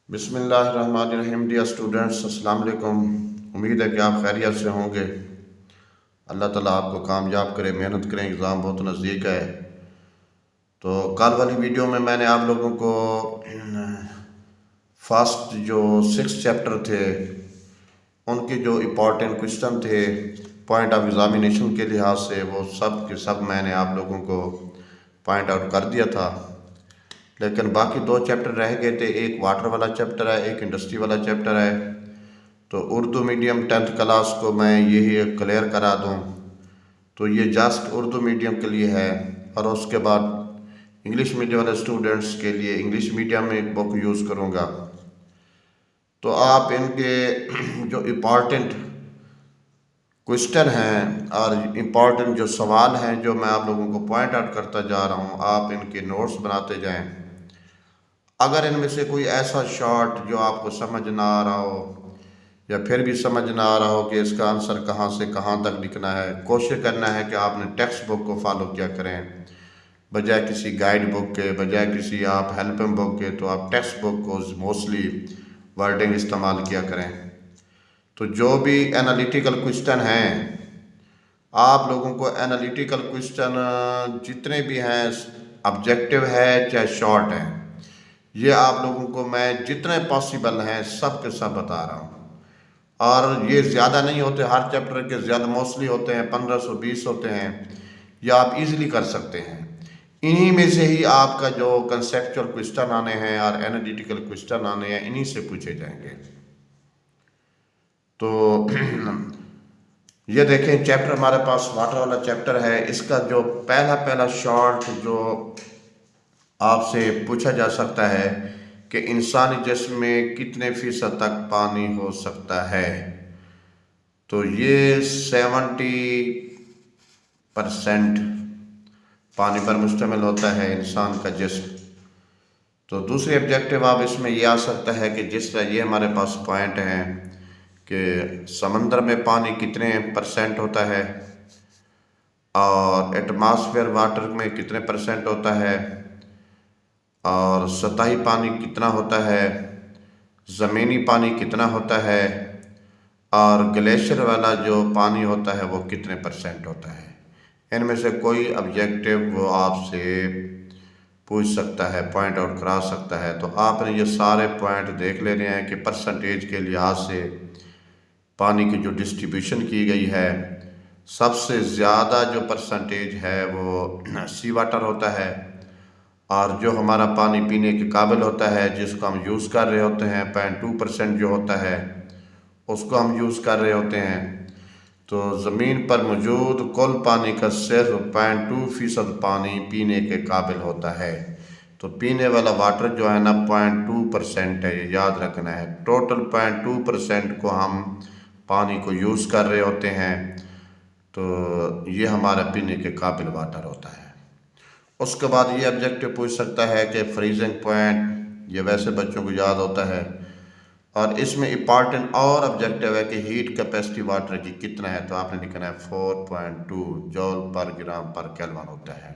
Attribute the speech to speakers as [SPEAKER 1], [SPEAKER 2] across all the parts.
[SPEAKER 1] बिस्मिल्लाहिर्रहमानिर्रहीम। Dear students, अस्सलाम वालेकुम। उम्मीद है कि आप खैरियत से होंगे। अल्लाह ताला आपको कामयाब करे, मेहनत करें, एग्ज़ाम बहुत नज़दीक है। तो कल वाली वीडियो में मैंने आप लोगों को फर्स्ट जो 6 चैप्टर थे उनके जो इम्पोर्टेंट क्वेश्चन थे पॉइंट ऑफ एग्ज़ामिनेशन के लिहाज से, वो सब के सब मैंने आप लोगों को पॉइंट आउट कर दिया था। लेकिन बाकी 2 चैप्टर रह गए थे। एक वाटर वाला चैप्टर है, एक इंडस्ट्री वाला चैप्टर है। तो उर्दू मीडियम 10th क्लास को मैं यही क्लियर करा दूं तो ये जस्ट उर्दू मीडियम के लिए है। और उसके बाद इंग्लिश मीडियम वाले स्टूडेंट्स के लिए इंग्लिश मीडियम में एक बुक यूज़ करूँगा। तो आप इनके जो इम्पॉर्टेंट क्वेश्चन हैं और इम्पॉर्टेंट जो सवाल हैं जो मैं आप लोगों को पॉइंट आउट करता जा रहा हूँ, आप इनके नोट्स बनाते जाएं। अगर इनमें से कोई ऐसा शॉर्ट जो आपको समझ ना आ रहा हो या फिर भी समझ ना आ रहा हो कि इसका आंसर कहाँ से कहाँ तक लिखना है, कोशिश करना है कि आपने टेक्स्ट बुक को फॉलो किया करें बजाय किसी गाइड बुक के, बजाय किसी आप हेल्पिंग बुक के। तो आप टेक्स्ट बुक को मोस्टली वर्डिंग इस्तेमाल किया करें। तो जो भी एनालिटिकल क्वेश्चन हैं, आप लोगों को एनालिटिकल क्वेश्चन जितने भी हैं, ऑब्जेक्टिव है चाहे शॉर्ट है, ये आप लोगों को मैं जितने पॉसिबल हैं सब के सब बता रहा हूँ। और ये ज़्यादा नहीं होते, हर चैप्टर के ज़्यादा मोस्टली होते हैं 1520 होते हैं, या आप इजीली कर सकते हैं। इन्हीं में से ही आपका जो कंसेप्चुअल क्वेश्चन आने हैं और एनालिटिकल क्वेश्चन आने हैं, इन्हीं से पूछे जाएंगे। तो ये देखें, चैप्टर हमारे पास वाटर वाला चैप्टर है। इसका जो पहला शॉर्ट जो आपसे पूछा जा सकता है कि इंसानी जिस्म में कितने फीसद तक पानी हो सकता है, तो ये 70% पानी पर मुश्तमिल होता है इंसान का जिस्म। तो दूसरी ऑब्जेक्टिव आप इसमें ये आ सकता है कि जिस तरह ये हमारे पास पॉइंट हैं कि समंदर में पानी कितने % होता है और एटमॉस्फेयर वाटर में कितने % होता है और सतही पानी कितना होता है, ज़मीनी पानी कितना होता है और ग्लेशियर वाला जो पानी होता है वो कितने % होता है। इनमें से कोई ऑब्जेक्टिव वो आपसे पूछ सकता है, पॉइंट आउट करा सकता है। तो आपने ये सारे पॉइंट देख लेने हैं कि परसेंटेज के लिहाज से पानी की जो डिस्ट्रीब्यूशन की गई है, सबसे ज़्यादा जो परसेंटेज है वो सी वाटर होता है। और जो हमारा पानी पीने के काबिल होता है, जिसको हम यूज़ कर रहे होते हैं, 0.2% जो होता है उसको हम यूज़ कर रहे होते हैं। तो ज़मीन पर मौजूद कुल पानी का सिर्फ 0.2% पानी पीने के काबिल होता है। तो पीने वाला वाटर जो है ना 0.2% है, ये याद रखना है। टोटल 0.2% को हम पानी को यूज़ कर रहे होते हैं, तो ये हमारा पीने के काबिल वाटर होता है। उसके बाद ये ऑब्जेक्टिव पूछ सकता है कि फ्रीजिंग पॉइंट, ये वैसे बच्चों को याद होता है। और इसमें इम्पॉर्टेंट और ऑब्जेक्टिव है कि हीट कैपेसिटी वाटर की कितना है, तो आपने लिखना है 4.2 जॉल पर ग्राम पर केल्विन होता है।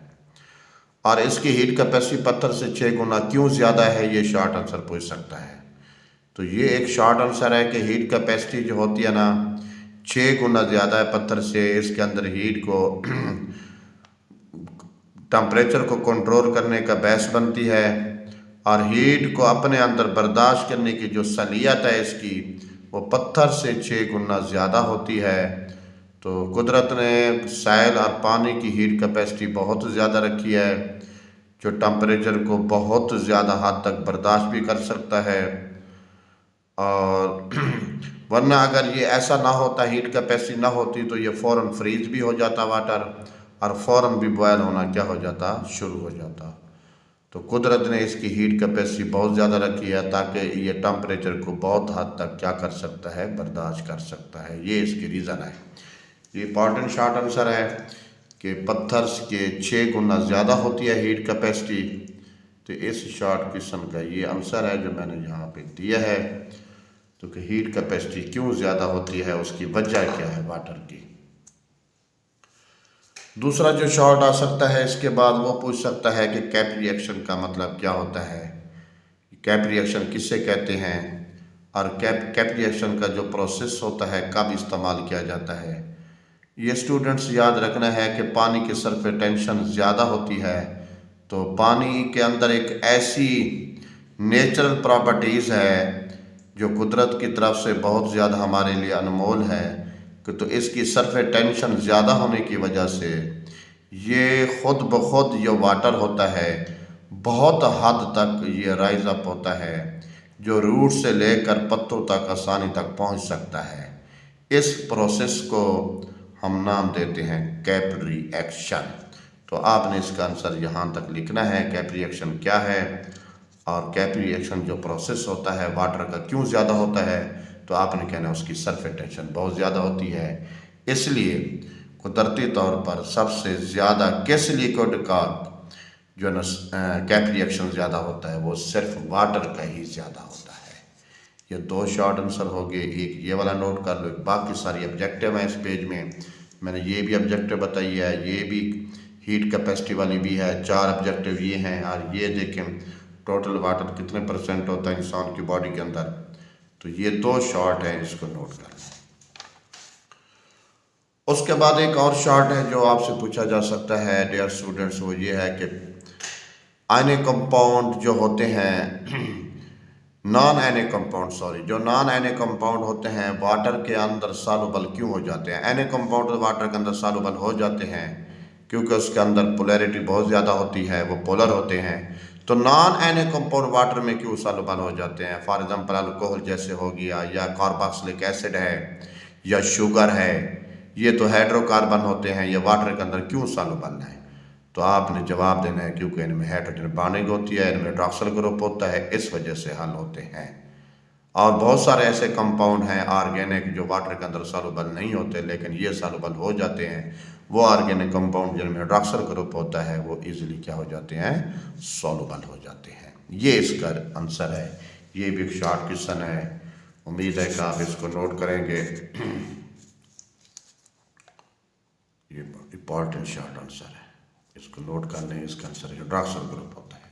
[SPEAKER 1] और इसकी हीट कैपेसिटी पत्थर से 6 गुना क्यों ज़्यादा है, ये शॉर्ट आंसर पूछ सकता है। तो ये एक शॉर्ट आंसर है कि हीट कैपेसिटी जो होती है ना 6 गुना ज़्यादा है पत्थर से। इसके अंदर हीट को टेम्परेचर को कंट्रोल करने का बेस बनती है और हीट को अपने अंदर बर्दाश्त करने की जो सलीयत है इसकी, वो पत्थर से 6 गुना ज़्यादा होती है। तो कुदरत ने सैल और पानी की हीट कैपेसिटी बहुत ज़्यादा रखी है, जो टेम्परेचर को बहुत ज़्यादा हद तक बर्दाश्त भी कर सकता है। और वरना अगर ये ऐसा ना होता, हीट कैपेसिटी ना होती, तो ये फ़ौरन फ्रीज भी हो जाता वाटर और फ़ौरन भी बॉयल होना क्या हो जाता, शुरू हो जाता। तो कुदरत ने इसकी हीट कैपेसिटी बहुत ज़्यादा रखी है ताकि ये टेम्परेचर को बहुत हद तक क्या कर सकता है, बर्दाश्त कर सकता है। ये इसकी रीज़न है। ये इंपॉर्टेंट शॉर्ट आंसर है कि पत्थर के 6 गुना ज़्यादा होती है हीट कैपेसिटी। तो इस शॉर्ट क्वेश्चन का ये आंसर है जो मैंने यहाँ पे दिया है। तो कि हीट कैपेसिटी क्यों ज़्यादा होती है, उसकी वजह क्या है वाटर की। दूसरा जो शॉर्ट आ सकता है इसके बाद, वो पूछ सकता है कि कैप रिएक्शन का मतलब क्या होता है। कैप रिएक्शन किससे कहते हैं और कैप रिएक्शन का जो प्रोसेस होता है कब इस्तेमाल किया जाता है। ये स्टूडेंट्स याद रखना है कि पानी की सरफेस टेंशन ज़्यादा होती है तो पानी के अंदर एक ऐसी नेचुरल प्रॉपर्टीज़ है जो कुदरत की तरफ से बहुत ज़्यादा हमारे लिए अनमोल है कि तो इसकी सरफेस टेंशन ज़्यादा होने की वजह से ये खुद ब खुद जो वाटर होता है बहुत हद तक ये राइज अप होता है जो रूट से लेकर पत्तों तक आसानी तक पहुंच सकता है। इस प्रोसेस को हम नाम देते हैं कैप रिएक्शन। तो आपने इसका आंसर यहाँ तक लिखना है, कैप रिएक्शन क्या है और कैप रिएक्शन जो प्रोसेस होता है वाटर का क्यों ज़्यादा होता है, तो आपने कहना है उसकी सरफेस टेंशन बहुत ज़्यादा होती है। इसलिए कुदरती तौर पर सबसे ज़्यादा किस लिक्विड का जो न कैप रिएक्शन ज़्यादा होता है वो सिर्फ वाटर का ही ज़्यादा होता है। ये दो शॉर्ट आंसर हो गए, एक ये वाला नोट कर लो, बाकी सारी ऑब्जेक्टिव हैं इस पेज में। मैंने ये भी ऑब्जेक्टिव बताई है, ये भी हीट कैपेसिटी वाली भी है, 4 ऑब्जेक्टिव ये हैं। और ये देखें टोटल वाटर कितने % होता है इंसान की बॉडी के अंदर, तो ये 2 शॉर्ट हैं, इसको नोट कर लें। उसके बाद एक और शॉर्ट है जो आपसे पूछा जा सकता है डियर स्टूडेंट्स, वो ये है कि आयनिक कंपाउंड जो होते हैं नॉन आयनिक कंपाउंड जो नॉन आयनिक कंपाउंड होते हैं वाटर के अंदर सॉल्युबल क्यों हो जाते हैं। आयनिक कंपाउंड वाटर के अंदर सॉल्युबल हो जाते हैं क्योंकि उसके अंदर पोलैरिटी बहुत ज़्यादा होती है, वो पोलर होते हैं। तो नॉन आयनिक कंपाउंड वाटर में क्यों सॉल्युबल हो जाते हैं, फॉर एग्जांपल अल्कोहल जैसे हो गया या कार्बोक्सिलिक एसिड है या शुगर है, ये तो हाइड्रोकार्बन होते हैं, ये वाटर के अंदर क्यों सॉल्युबल है। तो आपने जवाब देना है क्योंकि इनमें हाइड्रोजन बॉन्डिंग होती है, इनमें हाइड्रॉक्सिल ग्रुप होता है, इस वजह से हल होते हैं। और बहुत सारे ऐसे कंपाउंड हैं ऑर्गेनिक जो वाटर के अंदर सॉल्युबल नहीं होते लेकिन ये सॉल्युबल हो जाते हैं। वो ऑर्गेनिक कंपाउंड जिनमें हाइड्रॉक्सिल ग्रुप होता है वो इजीली क्या हो जाते हैं, सॉल्युबल हो जाते हैं। ये इसका आंसर है। ये भी एक शॉर्ट क्वेश्चन है, उम्मीद है कि आप इसको नोट करेंगे। ये इंपॉर्टेंट शॉर्ट आंसर है, इसको नोट कर लें। इसका आंसर हाइड्रॉक्सिल ग्रुप होता है।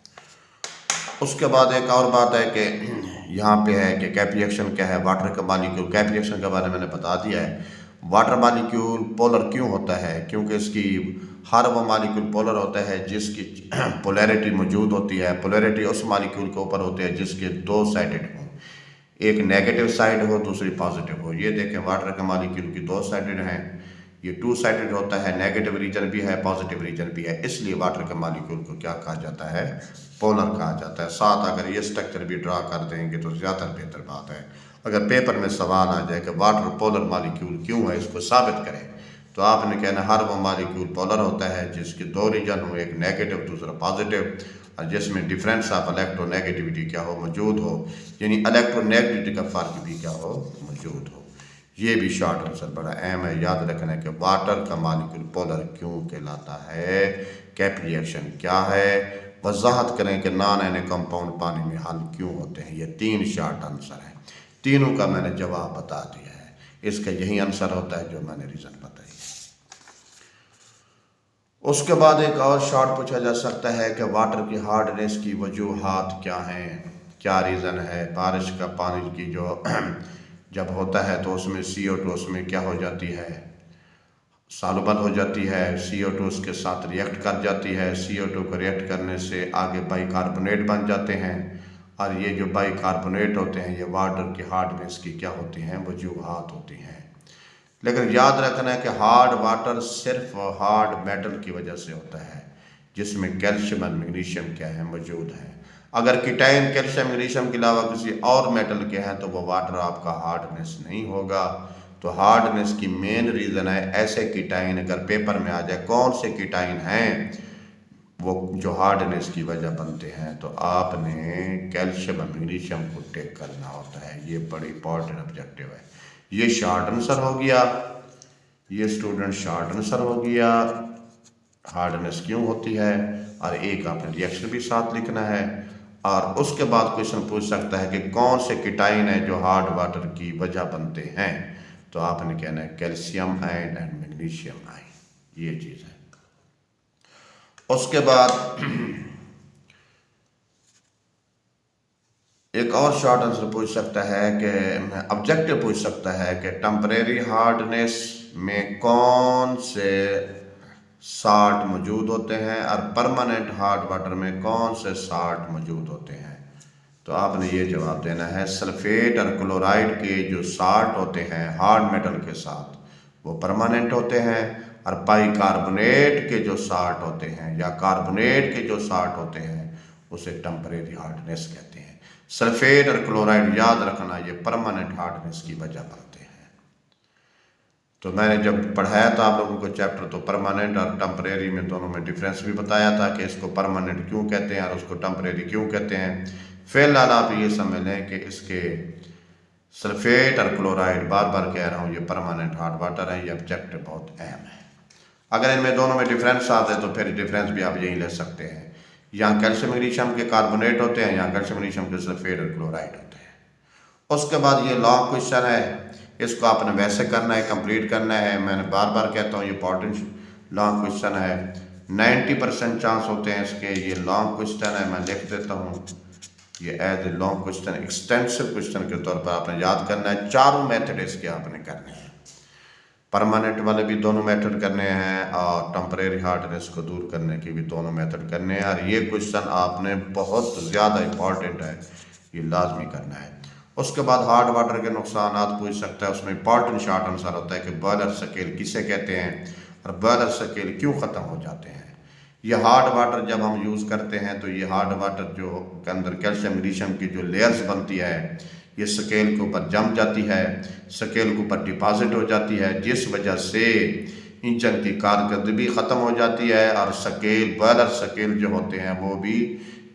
[SPEAKER 1] उसके बाद एक और बात है कि यहाँ पे है कि कैप रिएक्शन क्या है, वाटर का मॉलिक्यूल। कैप रिएक्शन के बारे में मैंने बता दिया है। वाटर मॉलिक्यूल पोलर क्यों होता है, क्योंकि इसकी हर वो मॉलिक्यूल पोलर होता है जिसकी पोलैरिटी मौजूद होती है। पोलैरिटी उस मॉलिक्यूल के ऊपर होती है जिसके 2 साइडेड हों, एक नेगेटिव साइड हो दूसरी पॉजिटिव हो। ये देखें वाटर के मॉलिक्यूल की 2 साइडेड हैं, ये 2 साइडेड होता है, नेगेटिव रीजन भी है पॉजिटिव रीजन भी है, इसलिए वाटर के मॉलिक्यूल को क्या कहा जाता है, पोलर कहा जाता है। साथ अगर ये स्ट्रक्चर भी ड्रा कर देंगे तो ज़्यादा बेहतर बात है। अगर पेपर में सवाल आ जाए कि वाटर पोलर मॉलिक्यूल क्यों है, इसको साबित करें, तो आपने कहना हर वो मॉलिक्यूल पोलर होता है जिसके 2 रीजन हो, एक नेगेटिव दूसरा पॉजिटिव, और जिसमें डिफरेंस ऑफ इलेक्ट्रोनेगेटिविटी क्या हो, मौजूद हो, यानी इलेक्ट्रोनेगेटिविटी का फ़र्क भी क्या हो, मौजूद हो। ये भी शॉर्ट आंसर बड़ा अहम है, याद रखना है कि वाटर का मॉलिक्यूल पोलर क्यों कहलाता है, कैप रिएक्शन क्या है, वजाहत करें कि नॉन आयनिक कंपाउंड पानी में हल क्यों होते हैं। ये 3 शॉर्ट आंसर है, तीनों का मैंने जवाब बता दिया है। इसका यही आंसर होता है जो मैंने रीज़न बताई है। उसके बाद एक और शॉर्ट पूछा जा सकता है कि वाटर की हार्डनेस की वजूहात क्या हैं, क्या रीज़न है। बारिश का पानी की जो जब होता है तो उसमें CO2 उसमें क्या हो जाती है, सॉल्युबल हो जाती है, CO2 उसके साथ रिएक्ट कर जाती है, CO2 को रिएक्ट करने से आगे बाइकार्बोनेट बन जाते हैं, और ये जो बाइकार्बोनेट होते हैं ये वाटर की हार्डनेस की क्या होती हैं, वजूहात होती हैं। लेकिन याद रखना है कि हार्ड वाटर सिर्फ हार्ड मेटल की वजह से होता है जिसमें कैल्शियम और मैग्नीशियम क्या है, मौजूद है। अगर कीटाइन कैल्शियम मैग्नीशियम के अलावा किसी और मेटल के हैं तो वो वाटर आपका हार्डनेस नहीं होगा। तो हार्डनेस की मेन रीज़न है ऐसे कीटाइन, अगर पेपर में आ जाए कौन से कीटाइन हैं वो जो हार्डनेस की वजह बनते हैं, तो आपने कैल्शियम और मैग्नीशियम को टेक करना होता है। ये बड़ी इंपॉर्टेंट ऑब्जेक्टिव है। ये शॉर्ट आंसर हो गया, ये स्टूडेंट शॉर्ट आंसर हो गया, हार्डनेस क्यों होती है, और एक आपने रिएक्शन भी साथ लिखना है। और उसके बाद क्वेश्चन पूछ सकता है कि कौन से कीटाइन है जो हार्ड वाटर की वजह बनते हैं, तो आपने कहना है calcium ion and magnesium ion, ये चीज़ है। उसके बाद एक और शॉर्ट आंसर पूछ सकता है कि ऑब्जेक्टिव पूछ सकता है कि टेम्परेरी हार्डनेस में कौन से साल्ट मौजूद होते हैं और परमानेंट हार्ड वाटर में कौन से साल्ट मौजूद होते हैं। तो आपने ये जवाब देना है, सल्फेट और क्लोराइड के जो साल्ट होते हैं हार्ड मेटल के साथ वो परमानेंट होते हैं, और बाइकार्बोनेट के जो साल्ट होते हैं या कार्बोनेट के जो साल्ट होते हैं उसे टेम्परेरी हार्डनेस कहते हैं। सल्फेट और क्लोराइड याद रखना ये परमानेंट हार्डनेस की वजह बनते हैं। तो मैंने जब पढ़ाया था आप लोगों को चैप्टर, तो परमानेंट और टेम्परेरी में दोनों में डिफरेंस भी बताया था कि इसको परमानेंट क्यों कहते हैं और उसको टेम्परेरी क्यों कहते हैं। फिलहाल आप ये समझ लें कि इसके सल्फेट और क्लोराइड, बार बार कह रहा हूँ, ये परमानेंट हार्ड वाटर है। ये ऑब्जेक्टिव बहुत अहम है। अगर इनमें दोनों में डिफरेंस आते हैं तो फिर डिफरेंस भी आप यही ले सकते हैं, यहाँ कैल्शियम मैग्नीशियम के कार्बोनेट होते हैं, यहाँ कैल्शियम मैग्नीशियम के सल्फेट और क्लोराइड होते हैं। उसके बाद ये लॉन्ग क्वेश्चन है, इसको आपने वैसे करना है, कंप्लीट करना है। मैंने बार बार कहता हूँ ये इंपॉर्टेंट लॉन्ग क्वेश्चन है, 90% चांस होते हैं इसके। ये लॉन्ग क्वेश्चन है, मैं लिख देता हूँ ये as a long question, extensive question के तौर पर आपने याद करना है। चारों मेथड इसके आपने करने हैं, परमानेंट वाले भी दोनों मेथड करने हैं और टेम्परेरी हार्डनेस को दूर करने के भी दोनों मेथड करने हैं। और ये क्वेश्चन आपने बहुत ज़्यादा इम्पॉर्टेंट है, ये लाजमी करना है। उसके बाद हार्ड वाटर के नुकसान पूछ सकता है, उसमें इंपॉर्टेंट शॉर्ट आंसर होता है कि बॉयलर स्केल किसे कहते हैं और बॉयलर स्केल क्यों ख़त्म हो जाते हैं। ये हार्ड वाटर जब हम यूज़ करते हैं तो ये हार्ड वाटर जो के अंदर कैल्शियम मैग्नीशियम की जो लेयर्स बनती है ये स्केल के ऊपर जम जाती है, स्केल के ऊपर डिपॉजिट हो जाती है, जिस वजह से इंजन की कारकर्दगी ख़त्म हो जाती है और स्केल, बॉयलर स्केल जो होते हैं वो भी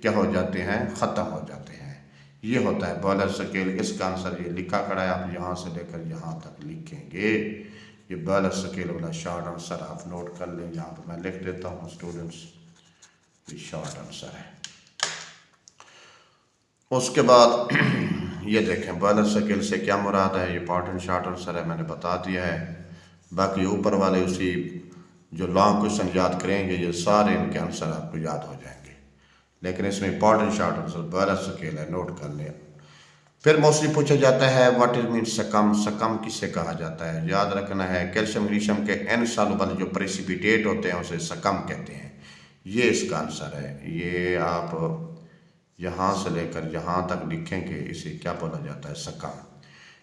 [SPEAKER 1] क्या हो जाते हैं, ख़त्म हो जाते हैं। ये होता है बॉयलर स्केल। इसका आंसर ये लिखा खड़ा है, आप यहाँ से लेकर यहाँ तक लिखेंगे। ये बॉयलर स्केल वाला शॉर्ट आंसर आप नोट कर लें, यहाँ पर मैं लिख देता हूँ स्टूडेंट्स, ये शॉर्ट आंसर है। उसके बाद ये देखें बॉयलर स्केल से क्या मुराद है, ये इंपॉर्टेंट शॉर्ट आंसर है, मैंने बता दिया है। बाकी ऊपर वाले उसी जो लॉन्ग क्वेश्चन याद करेंगे ये सारे इनके आंसर आपको याद हो जाएंगे, लेकिन इसमें important short answer boiler scale है, नोट कर लें। फिर मोस्टली पूछा जाता है व्हाट इज मीन सकम, सकम किसे कहा जाता है। याद रखना है कैल्शियम मैग्नीशियम के इनसॉल्युबल जो प्रेसिपिटेट होते हैं उसे सकम कहते हैं, ये इसका आंसर है। ये आप यहाँ से लेकर यहाँ तक लिखेंगे, इसे क्या बोला जाता है, सकम।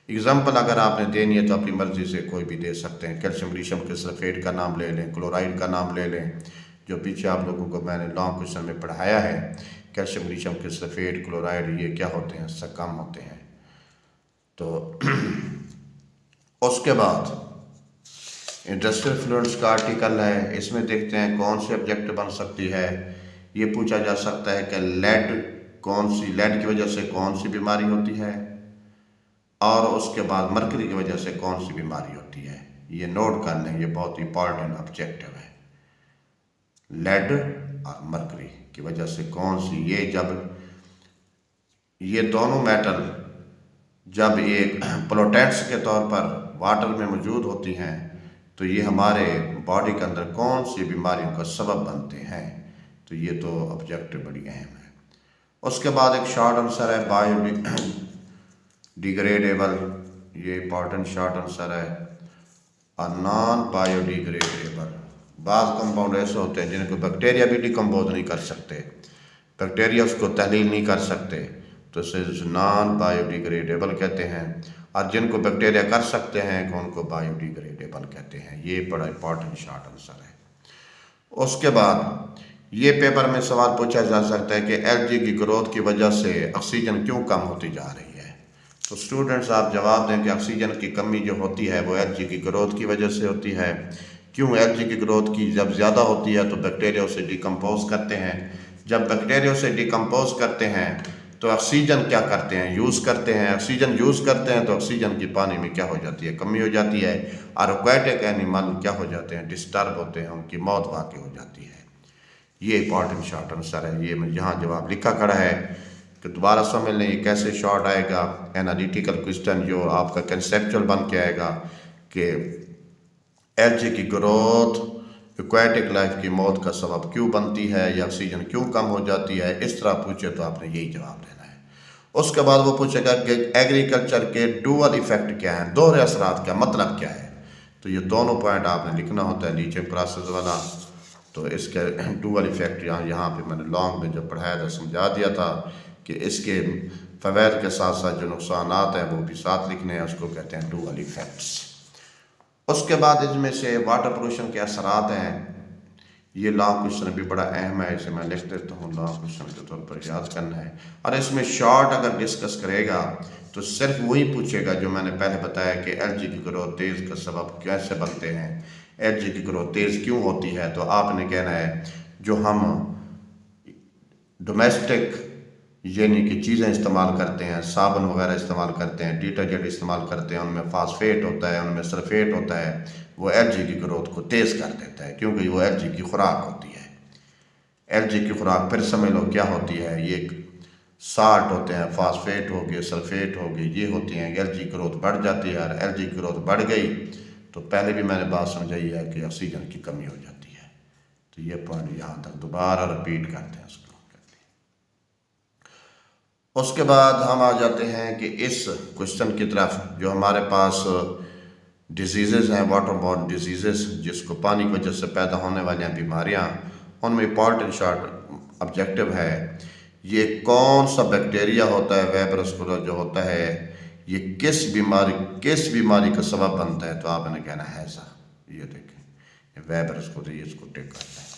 [SPEAKER 1] एग्जाम्पल अगर आपने देनी है तो अपनी मर्जी से कोई भी दे सकते हैं। कैल्शियम मैग्नीशियम के सल्फेट का नाम ले लें, क्लोराइड का नाम ले लें, जो पीछे आप लोगों को मैंने लॉन्ग क्वेश्चन में पढ़ाया है। कैल्शियम मैग्नीशियम के सल्फेट, क्लोराइड ये क्या होते हैं, सकम होते हैं। तो उसके बाद इंडस्ट्रियल फ्लुएंट्स का आर्टिकल है, इसमें देखते हैं कौन सी ऑब्जेक्ट बन सकती है। ये पूछा जा सकता है कि लेड कौन सी, लेड की वजह से कौन सी बीमारी होती है, और उसके बाद मरकरी की वजह से कौन सी बीमारी होती है। ये नोट कर लें, ये बहुत इंपॉर्टेंट ऑब्जेक्टिव है। लेड और मरकरी की वजह से कौन सी, ये जब ये दोनों मेटल जब एक पोल्यूटेंट्स के तौर पर वाटर में मौजूद होती हैं तो ये हमारे बॉडी के अंदर कौन सी बीमारियों का सबब बनते हैं। तो ये तो ऑब्जेक्टिव बड़ी अहम है। उसके बाद एक शॉर्ट आंसर है बायोडिग्रेडेबल, ये इंपॉर्टेंट शॉर्ट आंसर है। और नॉन बायोडिग्रेडेबल, बाज़ कंपाउंड ऐसे होते हैं जिनको बैक्टीरिया भी डिकम्पोज नहीं कर सकते, बैक्टीरिया उसको तहलील नहीं कर सकते, तो इसे नॉन बायोडिग्रेडेबल कहते हैं। और जिनको बैक्टीरिया कर सकते हैं उनको बायोडिग्रेडेबल कहते हैं। ये बड़ा इंपॉर्टेंट शॉर्ट आंसर है। उसके बाद ये पेपर में सवाल पूछा जा सकता है कि एलजी की ग्रोथ की वजह से ऑक्सीजन क्यों कम होती जा रही है। तो स्टूडेंट्स आप जवाब दें कि ऑक्सीजन की कमी जो होती है वो एलजी की ग्रोथ की वजह से होती है। क्यों, एलजी की ग्रोथ की जब ज़्यादा होती है तो बैक्टीरिया उसे डिकम्पोज करते हैं। जब बैक्टीरिया उसे डिकम्पोज करते हैं तो ऑक्सीजन क्या करते हैं, यूज़ करते हैं। ऑक्सीजन यूज़ करते हैं तो ऑक्सीजन की पानी में क्या हो जाती है, कमी हो जाती है। और एक्वाटिक एनिमल क्या हो जाते हैं, डिस्टर्ब होते हैं, उनकी मौत वाक़ई हो जाती है। ये इंपॉर्टेंट शॉर्ट आंसर है। ये यहाँ जवाब लिखा खड़ा है कि दोबारा समझ लें ये कैसे शॉर्ट आएगा। एनालिटिकल क्वेश्चन जो आपका कंसेप्चुअल बन के आएगा कि एलजी की ग्रोथ एक्वाटिक लाइफ की मौत का सबब क्यों बनती है या ऑक्सीजन क्यों कम हो जाती है, इस तरह पूछे तो आपने यही जवाब देना है। उसके बाद वो पूछेगा कि एग्रीकल्चर के डुअल इफेक्ट क्या हैं, दोहरे असरात का मतलब क्या है। तो ये दोनों पॉइंट आपने लिखना होता है नीचे प्रोसेस वाला। तो इसके डुअल इफेक्ट यहाँ पे मैंने लॉन्ग में जो पढ़ाया था समझा दिया था कि इसके फ़वाइद के साथ साथ जो नुकसानात हैं वो भी साथ लिखने हैं, उसको कहते हैं डुअल इफेक्ट्स। उसके बाद इसमें से वाटर पोल्यूशन के असरात हैं। ये लॉन्ग क्वेश्चन भी बड़ा अहम है, इसे मैं लिख देता हूँ, लॉन्ग क्वेश्चन के तौर पर याद करना है। और इसमें शॉर्ट अगर डिस्कस करेगा तो सिर्फ वही पूछेगा जो मैंने पहले बताया कि एलजी की ग्रोथ तेज़ का सबब कैसे बनते हैं, एलजी की ग्रोथ तेज़ क्यों होती है। तो आपने कहना है जो हम डोमेस्टिक यानी कि चीज़ें इस्तेमाल करते हैं, साबुन वगैरह इस्तेमाल करते हैं, डिटर्जेंट इस्तेमाल करते हैं, उनमें फास्फेट होता है, उनमें सल्फेट होता है, वो एलजी की ग्रोथ को तेज़ कर देता है क्योंकि वो एलजी की खुराक होती है। एलजी की खुराक फिर समझ लो क्या होती है, ये साल्ट होते हैं, फास्फेट हो गए, सल्फेट हो गए, ये होती हैं। एलजी की ग्रोथ बढ़ जाती है और एलजी की ग्रोथ बढ़ गई तो पहले भी मैंने बात समझाई है कि ऑक्सीजन की कमी हो जाती है। तो ये पॉइंट यहाँ तक दोबारा रिपीट करते हैं उसको। उसके बाद हम आ जाते हैं कि इस क्वेश्चन की तरफ जो हमारे पास डिजीज़ हैं, वाटर बॉर्न डिजीज़, जिसको पानी की वजह से पैदा होने वाली बीमारियां, उनमें इम्पॉर्टेंट शॉर्ट ऑब्जेक्टिव है ये कौन सा बैक्टीरिया होता है, वेबरस्कुलर जो होता है, ये किस बीमारी का सबब बनता है। तो आपने कहना है ऐसा, ये देखें वेबरस्कुलर, ये इसको टिक करना है।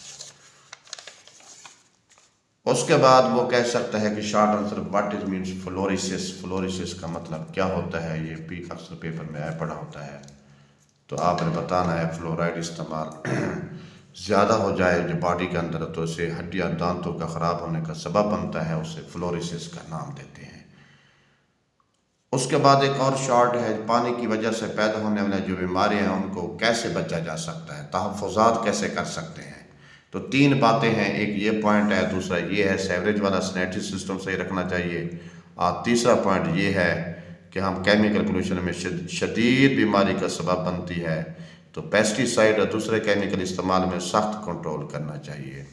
[SPEAKER 1] उसके बाद वो कह सकता है कि short answer what is means fluorosis, fluorosis का मतलब क्या होता है, ये भी अक्सर पेपर में आया पड़ा होता है। तो आपने बताना है फ्लोराइड इस्तेमाल ज़्यादा हो जाए जो बॉडी के अंदर तो उसे हड्डियाँ दांतों का ख़राब होने का सबब बनता है, उसे फ्लोरिसिस का नाम देते हैं। उसके बाद एक और शॉर्ट है, पानी की वजह से पैदा होने वाले जो बीमारियाँ हैं उनको कैसे बचा जा सकता है, तहफ़्फ़ुज़ात कैसे कर सकते हैं। तो तीन बातें हैं, एक ये पॉइंट है, दूसरा ये है सेवरेज वाला सैनिटरी सिस्टम सही रखना चाहिए, और तीसरा पॉइंट ये है कि हम केमिकल पोल्यूशन में शदीद बीमारी का सबब बनती है तो पेस्टिसाइड और दूसरे केमिकल इस्तेमाल में सख्त कंट्रोल करना चाहिए।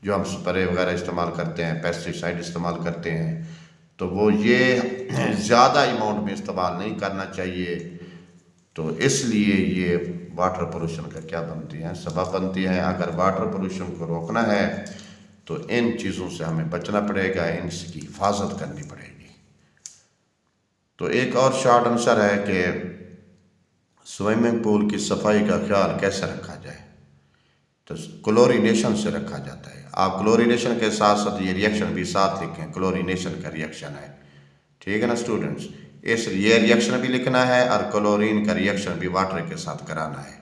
[SPEAKER 1] जो हम स्प्रे वगैरह इस्तेमाल करते हैं, पेस्टिसाइड इस्तेमाल करते हैं, तो वो ये ज़्यादा अमाउंट में इस्तेमाल नहीं करना चाहिए। तो इसलिए ये वाटर पोल्यूशन का क्या बनती है, सबब बनती है। अगर वाटर पोल्यूशन को रोकना है तो इन चीज़ों से हमें बचना पड़ेगा, इनकी हिफाजत करनी पड़ेगी। तो एक और शॉर्ट आंसर है कि स्विमिंग पूल की सफाई का ख्याल कैसे रखा जाए। तो क्लोरीनेशन से रखा जाता है। आप क्लोरीनेशन के साथ साथ ये रिएक्शन भी साथ लिखें, क्लोरीनेशन का रिएक्शन है, ठीक है ना स्टूडेंट्स। ये रिएक्शन भी लिखना है और क्लोरीन का रिएक्शन भी वाटर के साथ कराना है।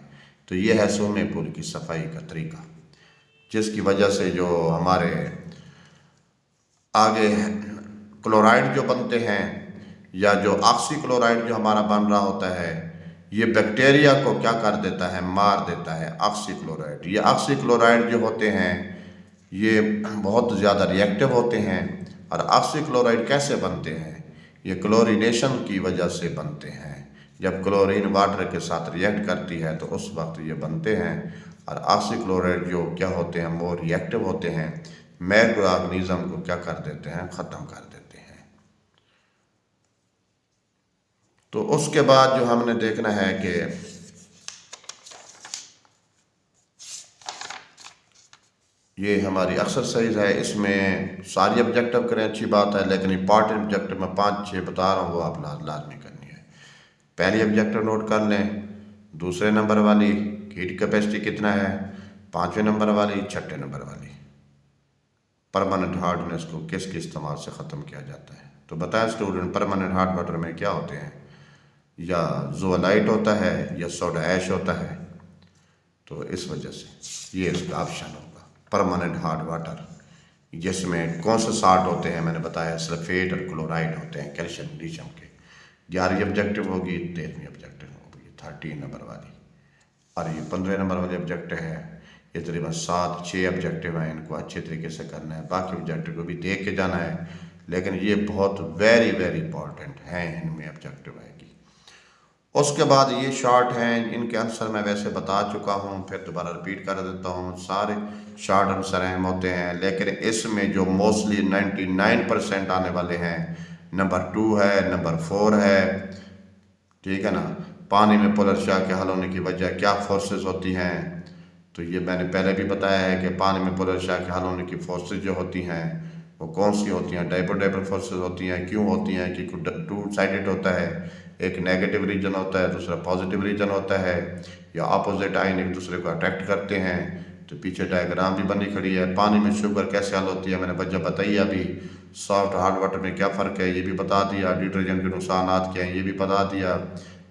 [SPEAKER 1] तो ये है स्विमिंग पूल की सफाई का तरीका, जिसकी वजह से जो हमारे आगे क्लोराइड जो बनते हैं या जो ऑक्सीक्लोराइड जो हमारा बन रहा होता है, ये बैक्टीरिया को क्या कर देता है, मार देता है ऑक्सीक्लोराइड। ये ऑक्सीक्लोराइड जो होते हैं ये बहुत ज़्यादा रिएक्टिव होते हैं। और ऑक्सीक्लोराइड कैसे बनते हैं, ये क्लोरीनेशन की वजह से बनते हैं। जब क्लोरीन वाटर के साथ रिएक्ट करती है तो उस वक्त ये बनते हैं। और ऑक्सीक्लोराइड जो क्या होते हैं, वो रिएक्टिव होते हैं, माइक्रो ऑर्गेनिज्म को क्या कर देते हैं, ख़त्म कर देते हैं। तो उसके बाद जो हमने देखना है कि ये हमारी एक्सरसाइज है, इसमें सारी ऑब्जेक्टिव करें अच्छी बात है, लेकिन इंपॉर्टेंट ऑब्जेक्टिव मैं 5-6 बता रहा हूँ वो आप लाजमी करनी है। पहली ऑब्जेक्टिव नोट कर लें, दूसरे नंबर वाली हीट कैपेसिटी कितना है, 5वें नंबर वाली, 6ठे नंबर वाली परमानेंट हार्डनेस को किसके इस्तेमाल से ख़त्म किया जाता है। तो बताएं स्टूडेंट, परमानेंट हार्ड वाटर में क्या होते हैं, या ज़ोलाइट होता है या सोडा ऐश होता है। तो इस वजह से ये इसका ऑप्शन होगा परमानेंट हार्ड वाटर, जिसमें कौन से साल्ट होते हैं मैंने बताया, सल्फेट और क्लोराइड होते हैं, कैल्शियम मैग्नीशियम के। 11वीं ऑब्जेक्टिव होगी, 13वीं ऑब्जेक्टिव होगी 13 नंबर वाली, और ये 15 नंबर वाली ऑब्जेक्टिव है। ये तकरीबन 7-6 ऑब्जेक्टिव हैं, इनको अच्छे तरीके से करना है, बाकी ऑब्जेक्टिव को भी देख के जाना है, लेकिन ये बहुत वेरी इंपॉर्टेंट हैं, इनमें ऑब्जेक्टिव है। उसके बाद ये शॉर्ट हैं, इनके आंसर मैं वैसे बता चुका हूँ, फिर दोबारा रिपीट कर देता हूँ। सारे शॉर्ट आंसर अहम होते हैं, लेकिन इसमें जो मोस्टली 99% आने वाले हैं नंबर 2 है, नंबर 4 है, ठीक है ना। पानी में पोलर शाह के हल होने की वजह क्या फोर्सेस होती हैं, तो ये मैंने पहले भी बताया है कि पानी में पोलर शाह के हल होने की फोर्सेस जो होती हैं वो कौन सी होती हैं, डाइपोडाइपोल फोर्सेस होती हैं। क्यों होती हैं कि टू साइडेड होता है, एक नेगेटिव रीजन होता है, दूसरा पॉजिटिव रीजन होता है, या अपोजिट आइन एक दूसरे को अट्रैक्ट करते हैं। तो पीछे डायग्राम भी बनी खड़ी है। पानी में शुगर कैसे हल होती है मैंने वजह बताई अभी। सॉफ्ट हार्ड वाटर में क्या फ़र्क है ये भी बता दिया। डिटर्जेंट के नुकसानात क्या हैं ये भी बता दिया।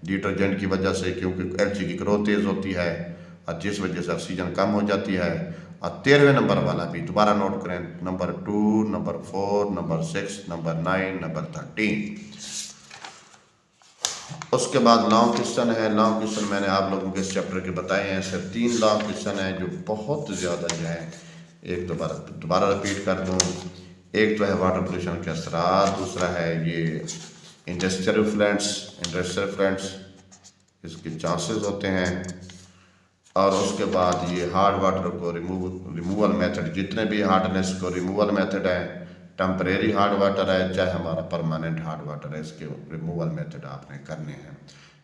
[SPEAKER 1] डिटर्जेंट की वजह से क्योंकि एलची की ग्रोथ तेज़ होती है और जिस वजह से ऑक्सीजन कम हो जाती है। और 13वें नंबर वाला भी दोबारा नोट करें, number 2, number 4, number 6, number 9, number 13। उसके बाद लॉन्ग क्वेश्चन है। लॉन्ग क्वेश्चन मैंने आप लोगों के इस चैप्टर के बताए हैं। सिर्फ 3 लॉन्ग क्वेश्चन हैं जो बहुत ज़्यादा जो है, एक दोबारा रिपीट कर दूँ। एक तो है वाटर पोल्यूशन के असरात, दूसरा है ये इंडस्ट्रियल फ्लड्स इसके चांसेस होते हैं, और उसके बाद ये हार्ड वाटर को रिमूवल मेथड, जितने भी हार्डनेस को रिमूवल मेथड है, टेम्परेरी हार्ड वाटर है चाहे हमारा परमानेंट हार्ड वाटर है, इसके रिमूवल मेथड आपने करने हैं।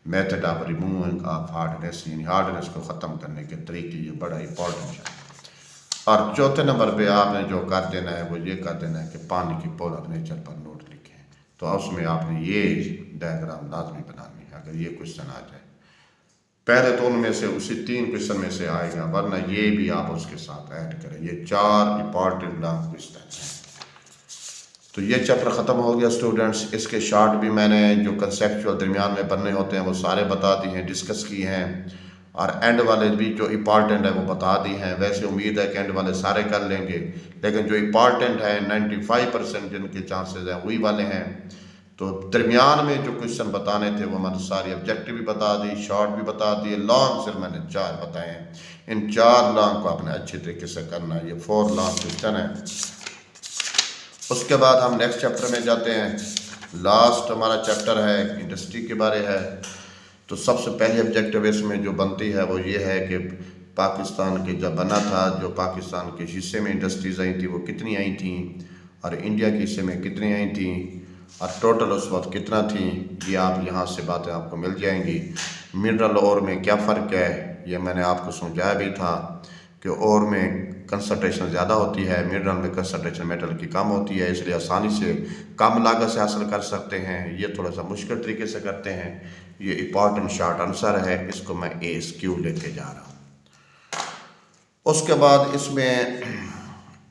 [SPEAKER 1] Method of removing of hardness, यानी हार्डनेस को ख़त्म करने के तरीके, ये बड़ा इंपॉर्टेंट है। और चौथे नंबर पे आपने जो कर देना है वो ये कर देना है कि पानी की पोलर नेचर पर नोट लिखें। तो उसमें आपने ये डायग्राम लाजमी बनानी है। अगर ये क्वेश्चन आ जाए पहले तो उनमें से उसी 3 क्वेश्चन में से आएगा, वरना ये भी आप उसके साथ ऐड करें। ये 4 इंपॉर्टेंट लॉन्ग क्वेश्चन हैं। तो ये चैप्टर ख़त्म हो गया स्टूडेंट्स। इसके शॉर्ट भी मैंने जो कंसेप्चुअल दरमियान में बनने होते हैं वो सारे बता दिए हैं, डिस्कस किए हैं, और एंड वाले भी जो इम्पॉर्टेंट है वो बता दी हैं। वैसे उम्मीद है कि एंड वाले सारे कर लेंगे, लेकिन जो इम्पॉर्टेंट है 95% जिनके चांसेस हैं वही वाले हैं। तो दरमियान में जो क्वेश्चन बताने थे वो मैंने सारी ऑब्जेक्टिव भी बता दी, शॉर्ट भी बता दिए, लॉन्ग सिर्फ मैंने 4 बताए हैं। इन 4 लॉन्ग को आपने अच्छे तरीके से करना है। ये 4 लॉन्ग क्वेश्चन है। उसके बाद हम नेक्स्ट चैप्टर में जाते हैं। लास्ट हमारा चैप्टर है इंडस्ट्री के बारे है। तो सबसे पहली ऑब्जेक्टिव इसमें जो बनती है वो ये है कि पाकिस्तान के जब बना था, जो पाकिस्तान के हिस्से में इंडस्ट्रीज़ आई थी वो कितनी आई थी, और इंडिया के हिस्से में कितनी आई थी, और टोटल उस वक्त कितना थी। ये आप यहाँ से बातें आपको मिल जाएंगी। मिनरल ओर में क्या फ़र्क है ये मैंने आपको समझाया भी था कि ओर में कंसंट्रेशन ज़्यादा होती है, मिनरल में कंसंट्रेशन मेटल की कम होती है, इसलिए आसानी से कम लागत से हासिल कर सकते हैं। ये थोड़ा सा मुश्किल तरीके से करते हैं। ये इंपॉर्टेंट शॉर्ट आंसर है, इसको मैं ASQ लेके जा रहा हूँ। उसके बाद इसमें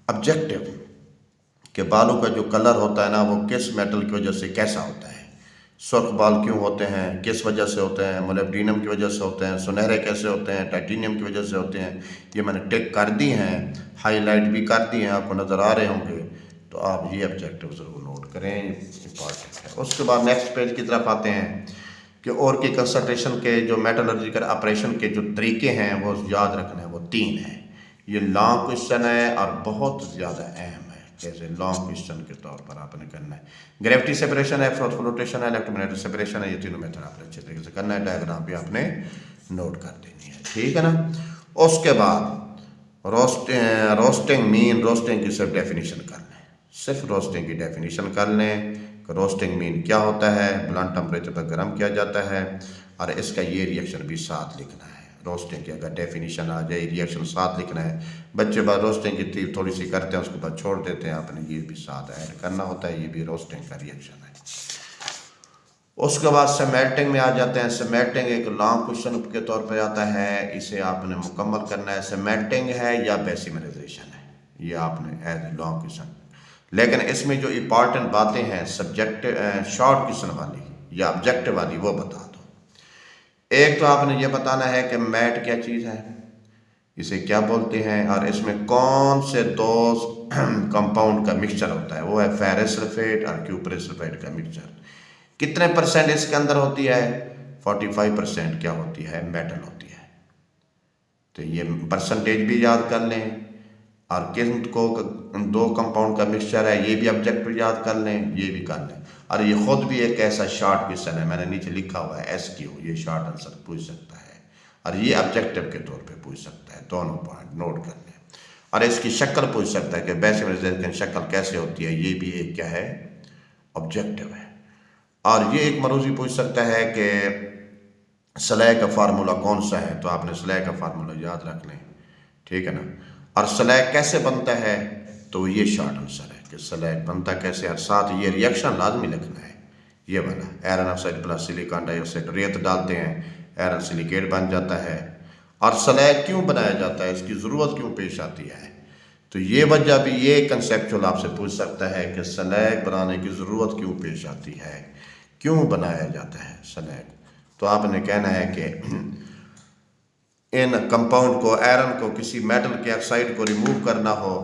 [SPEAKER 1] ऑब्जेक्टिव के बालों का जो कलर होता है ना वो किस मेटल की वजह से कैसा होता है। सुर्ख बाल क्यों होते हैं, किस वजह से होते हैं, मोलिब्डेनम की वजह से होते हैं, सुनहरे कैसे होते हैं, टाइटेनियम की वजह से होते हैं। ये मैंने टिक कर दी हैं, हाईलाइट भी कर दी हैं, आपको नज़र आ रहे होंगे। तो आप ये ऑब्जेक्टिव ज़रूर नोट करें, इंपॉर्टेंट है। उसके बाद नेक्स्ट पेज की तरफ आते हैं कि और की कंसंट्रेशन के जो मेटलर्जिकल ऑपरेशन के जो तरीके हैं वो याद रखना है, वो 3 हैं। ये लॉन्ग क्वेश्चन है और बहुत ज़्यादा अहम है। जैसे लॉन्ग क्वेश्चन के तौर पर आपने करना है, ग्रेविटी सेपरेशन है, फ्लोटेशन है, इलेक्ट्रोमैग्नेटिक सेपरेशन है। ये तीनों मेथड आपने अच्छे तरीके से करना है। डायग्राम भी आपने नोट कर देनी है, ठीक है ना। उसके बाद रोस्टिंग मीन, रोस्टिंग की सिर्फ डेफिनेशन कर लें, सिर्फ रोस्टिंग की डेफिनेशन कर लें। रोस्टिंग मीन क्या होता है, ब्लंट टेम्परेचर पर गर्म किया जाता है, और इसका ये रिएक्शन भी साथ लिखना है। रोस्टिंग की अगर डेफिनेशन आ जाए, रिएक्शन साथ लिखना है। बच्चे बाद रोस्टिंग की थोड़ी सी करते हैं, उसके बाद छोड़ देते हैं, आपने ये भी साथ ऐड करना होता है। ये भी रोस्टिंग का रिएक्शन है। उसके बाद स्मेल्टिंग में आ जाते हैं। स्मेल्टिंग एक लॉन्ग क्वेश्चन के तौर पर आता है, इसे आपने मुकम्मल करना है। स्मेल्टिंग है या बेसिमराइजेशन है, ये आपने एज ए लॉन्ग क्वेश्चन। लेकिन इसमें जो इम्पॉर्टेंट बातें हैं सब्जेक्ट शॉर्ट क्वेश्चन वाली या ऑब्जेक्टिव वाली वो बता दो। एक तो आपने ये बताना है कि मैट क्या चीज़ है, इसे क्या बोलते हैं, और इसमें कौन से 2 कंपाउंड का मिक्सचर होता है, वो है फेरस सल्फेट और क्यूपरस सल्फेट का मिक्सचर। कितने % इसके अंदर होती है, 45% क्या होती है, मेटल होती है। तो ये परसेंटेज भी याद कर लें, और किन को 2 कंपाउंड का मिक्सचर है ये भी ऑब्जेक्टिव याद कर लें, ये भी कर लें। और ये खुद भी एक ऐसा शॉर्ट क्वेश्चन है, मैंने नीचे लिखा हुआ है SQ, ये शॉर्ट आंसर पूछ सकता है, और ये ऑब्जेक्टिव के तौर पे पूछ सकता है। दोनों पॉइंट नोट कर लें। और इसकी शक्ल पूछ सकता है कि बेसिमराइजेशन की शक्ल कैसे होती है, ये भी एक क्या है ऑब्जेक्टिव है। और ये एक मरूजी पूछ सकता है कि सलाह का फार्मूला कौन सा है, तो आपने सलाह का फार्मूला याद रख लें, ठीक है ना। और सलाह कैसे बनता है, तो ये शॉर्ट आंसर है कि सलाह बनता कैसे, और साथ ये रिएक्शन लाजमी लिखना है, ये वाला iron oxide plus silicon dioxide, रेत डालते हैं आयरन सिलिकेट बन जाता है। और सलाह क्यों बनाया जाता है, इसकी ज़रूरत क्यों पेश आती है, तो ये वजह भी ये कंसेप्चुअल आपसे पूछ सकता है कि सलाह बनाने की ज़रूरत क्यों पेश आती है, क्यों बनाया जाता है सलाह। तो आपने कहना है कि इन कंपाउंड को, आयरन को, किसी मेटल के ऑक्साइड को रिमूव करना हो,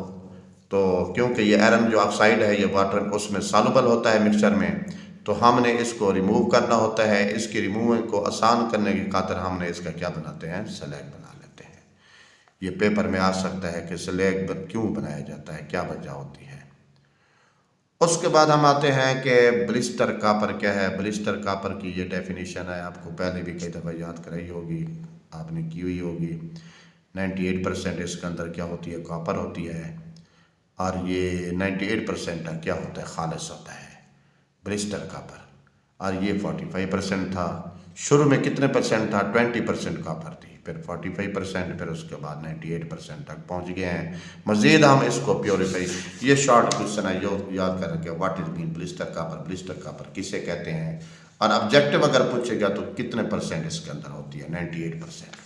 [SPEAKER 1] तो क्योंकि ये आयरन जो ऑक्साइड है ये वाटर उसमें सॉल्युबल होता है मिक्सचर में, तो हमने इसको रिमूव करना होता है। इसकी रिमूविंग को आसान करने की खातिर हमने इसका क्या बनाते हैं, स्लैग बना लेते हैं। ये पेपर में आ सकता है कि स्लैग क्यों बनाया जाता है, क्या वजह होती है। उसके बाद हम आते हैं कि ब्लिस्टर कापर क्या है। ब्लिस्टर कापर की ये डेफिनेशन है, आपको पहले भी कई दफ़ा याद कराई होगी, आपने की हुई होगी। 98% इसके अंदर क्या होती है, कापर होती है, और ये 98% क्या होता है, खालिस होता है ब्लिस्टर कापर। और ये 45% था। शुरू में कितने परसेंट था, 20% कापर थी, फिर 45%, फिर उसके बाद 98% तक पहुंच गए हैं। मज़ीद हम इसको प्योरीफाई, ये शॉर्ट क्वेश्चन है, याद करें कि what is mean blister copper, blister copper किसे कहते हैं, और ऑब्जेक्टिव अगर पूछेगा तो कितने परसेंट इसके अंदर होती है, 98%।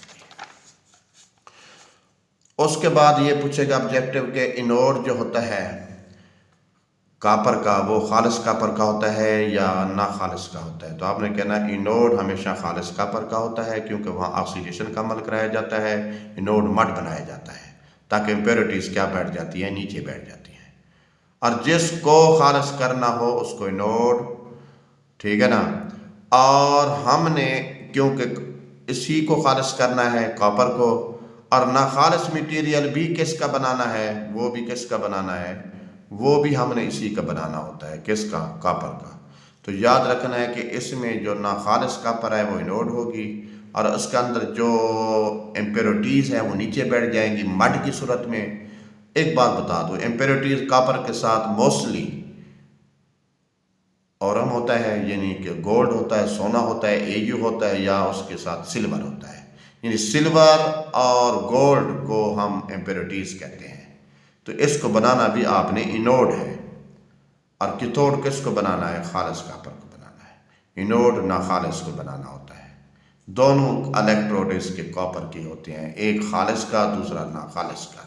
[SPEAKER 1] उसके बाद ये पूछेगा ऑब्जेक्टिव के इनोड जो होता है कापर का, वो खालिस कापर का होता है या ना खालिस का होता है। तो आपने कहना इनोड हमेशा खालिस कापर का होता है, क्योंकि वहाँ ऑक्सीडेशन का अमल कराया जाता है, इनोड मड बनाया जाता है ताकि इम्प्योरिटीज़ क्या बैठ जाती है, नीचे बैठ जाती हैं। और जिसको खालिस करना हो उसको इनोड, ठीक है ना। और हमने क्योंकि इसी को खालिस करना है कापर को, और ना खालिस मटीरियल भी किसका बनाना है, वो भी किसका बनाना है, वो भी हमने इसी का बनाना होता है, किसका, कापर का। तो याद रखना है कि इसमें जो ना खालिस कापर है वो इनोड होगी, और उसके अंदर जो इम्प्योरिटीज़ है वो नीचे बैठ जाएंगी मड की सूरत में। एक बात बता दो, इम्प्योरिटीज़ कापर के साथ मोस्टली औरम होता है, यानी कि गोल्ड होता है, सोना होता है, एयू होता है, या उसके साथ सिल्वर होता है। यानी सिल्वर और गोल्ड को हम इम्प्योरिटीज़ कहते हैं। तो इसको बनाना भी आपने इनोड है, और कैथोड किसको बनाना है, खालिस कापर को बनाना है। इनोड ना खालिस को बनाना होता है। दोनों इलेक्ट्रोड इसके कॉपर के होते हैं, एक खालिस का, दूसरा ना खालिस का।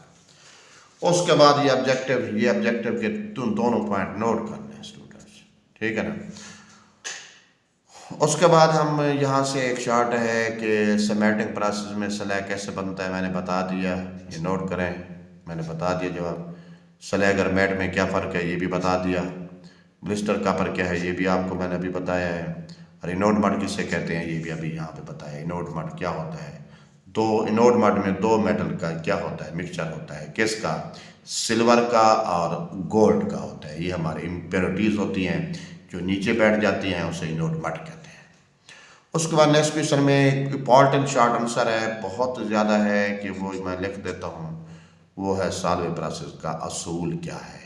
[SPEAKER 1] उसके बाद ये ऑब्जेक्टिव के तुम दोनों पॉइंट नोट करने हैं स्टूडेंट्स, ठीक है ना। उसके बाद हम यहाँ से एक शार्ट है कि सेमेटिक प्रोसेस में सलाह कैसे बनता है, मैंने बता दिया, ये नोट करें, मैंने बता दिया जवाब। सलाह गरमेट में क्या फ़र्क है ये भी बता दिया, ब्लिस्टर कापर क्या है ये भी आपको मैंने अभी बताया है, और इनोड मड किसे कहते हैं ये भी अभी यहाँ पे बताया। इनोड मड क्या होता है, दो इनोड मड में दो मेटल का क्या होता है, मिक्सचर होता है, किसका, सिल्वर का और गोल्ड का होता है। ये हमारी इम्प्योरिटीज़ होती हैं जो नीचे बैठ जाती हैं, उसे इनोड मड कहते हैं। उसके बाद नेक्स्ट क्वेश्चन में एक इम्पॉर्टेंट शॉर्ट आंसर है, बहुत ज़्यादा है कि वो मैं लिख देता हूँ, वो है सॉल्वे प्रोसेस का असूल क्या है।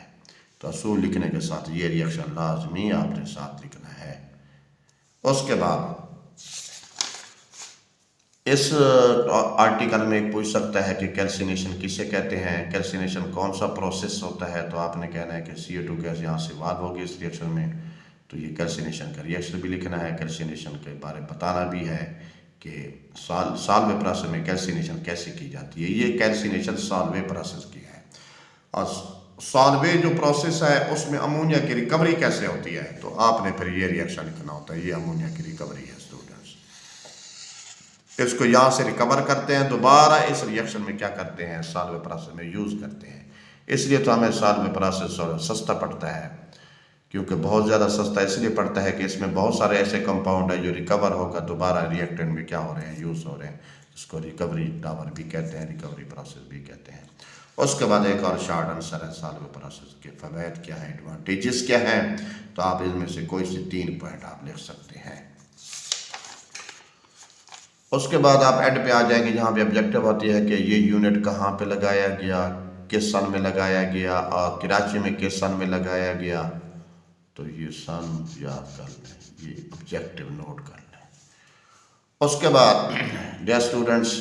[SPEAKER 1] तो असूल लिखने के साथ ये रिएक्शन लाजमी आपने साथ लिखना है। उसके बाद इस आर्टिकल में पूछ सकता है कि कैल्सिनेशन किसे कहते हैं, कैल्सिनेशन कौन सा प्रोसेस होता है। तो आपने कहना है कि CO2 गैस यहाँ से वार होगी इस रिएक्शन में, तो ये कैल्सिनेशन का रिएक्शन भी लिखना है, कैल्सिनेशन के बारे में बताना भी है कि सॉल्वे प्रोसेस में कैल्सिनेशन कैसे की जाती है। ये कैल्सिनेशन सॉल्वे प्रोसेस की है, और सॉल्वे जो प्रोसेस है उसमें अमोनिया की रिकवरी कैसे होती है, तो आपने फिर ये रिएक्शन लिखना होता है, ये अमोनिया की रिकवरी है स्टूडेंट्स। इसको यहाँ से रिकवर करते हैं, दोबारा इस रिएक्शन में क्या करते हैं, सॉल्वे प्रोसेस में यूज़ करते हैं। इसलिए तो हमें सॉल्वे प्रोसेस सस्ता पड़ता है, क्योंकि बहुत ज़्यादा सस्ता इसलिए पड़ता है कि इसमें बहुत सारे ऐसे कंपाउंड है जो रिकवर होकर दोबारा रिएक्टेंट में क्या हो रहे हैं, यूज़ हो रहे हैं। इसको रिकवरी टावर भी कहते हैं, रिकवरी प्रोसेस भी कहते हैं। उसके बाद एक और शॉर्ट आंसर है सॉल्वे प्रोसेस के फ़वाइद क्या है, एडवांटेजेस क्या हैं। तो आप इनमें से कोई से 3 पॉइंट आप लिख सकते हैं। उसके बाद आप एंड पे आ जाएंगे जहाँ पे ऑब्जेक्टिव होती है कि ये यूनिट कहाँ पे लगाया गया, किस सन में लगाया गया, और कराची में किस सन में लगाया गया, तो ये सन याद कर लें, ये ऑब्जेक्टिव नोट कर लें। उसके बाद डियर स्टूडेंट्स,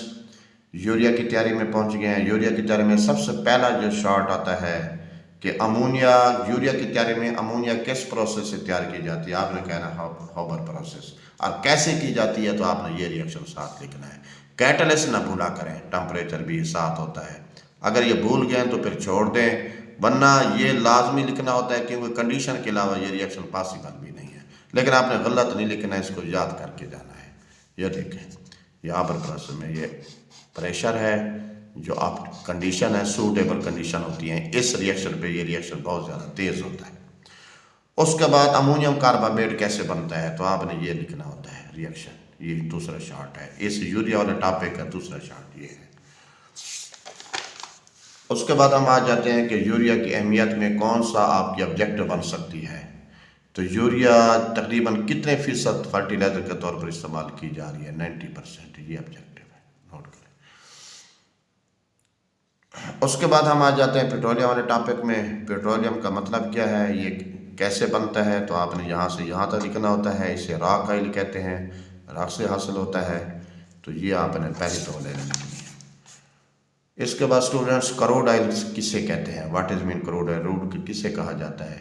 [SPEAKER 1] यूरिया की तैयारी में पहुंच गए हैं। यूरिया की तैयारी में सबसे पहला जो शॉर्ट आता है कि अमोनिया, यूरिया की तैयारी में अमोनिया किस प्रोसेस से तैयार की जाती है, आपने कहना हॉबर प्रोसेस। और कैसे की जाती है तो आपने ये रिएक्शन साथ लिखना है। कैटलिस्ट ना भूला करें, टेम्परेचर भी साथ होता है। अगर ये भूल गए तो फिर छोड़ दें, वरना ये लाजमी लिखना होता है क्योंकि कंडीशन के अलावा ये रिएक्शन पॉसिबल भी नहीं है। लेकिन आपने गलत नहीं लिखना है, इसको याद करके जाना है। ये देखें, यहाँ पर प्रोसेस में ये प्रेशर है, जो आप कंडीशन है, सूटेबल कंडीशन होती है इस रिएक्शन पे, ये रिएक्शन बहुत ज़्यादा तेज़ होता है। उसके बाद अमोनियम कार्बामेट कैसे बनता है तो आपने ये लिखना होता है रिएक्शन। ये दूसरा शार्ट है, इस यूरिया वाले टॉपिक का दूसरा शार्ट ये है। उसके बाद हम आ जाते हैं कि यूरिया की अहमियत में कौन सा आपकी ऑब्जेक्टिव बन सकती है। तो यूरिया तकरीबन कितने फीसद फर्टिलाइजर के तौर पर इस्तेमाल की जा रही है? 90%। ये ऑब्जेक्टिव है, नोट करें। उसके बाद हम आ जाते हैं पेट्रोलियम वाले टॉपिक में। पेट्रोलियम का मतलब क्या है, ये कैसे बनता है, तो आपने यहाँ से यहाँ तक लिखना होता है। इसे रॉक ऑयल कहते हैं, रॉक से हासिल होता है। तो ये आपने पहली तो लाइन लिखनी है। इसके बाद स्टूडेंट्स, क्रूड ऑयल किसे कहते हैं? What is mean crude oil? रूड किसे कहा जाता है?